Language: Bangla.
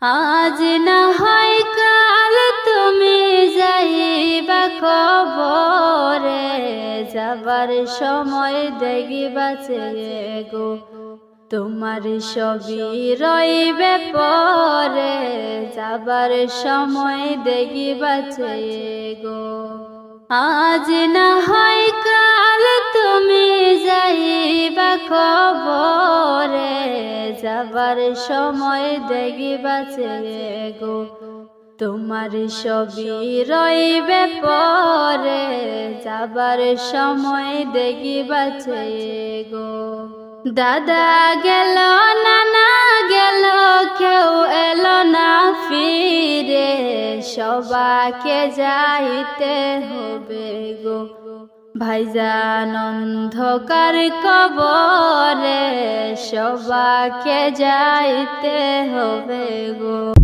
আজ না হয় কাল তুমি যাইবা কবরে, যাবার সময় দেখিবাছে গো তোমার সবই রইবে পরে, যাবার সময় দেখিবাছে গো। আজ না হয় কাল তুমি যাইবা কবরে, যাবার সময় দেখিবাছে গো তোমার সবই রইবে পরে, যাবার সময় দেখিবাছে গো। দাদা গেল নানা গেল কেউ এলো না ফিরে, সবাকে যাইতে হবে গো ভাইজান অন্ধকার কবরে, সবাকে যাইতে হবে গো।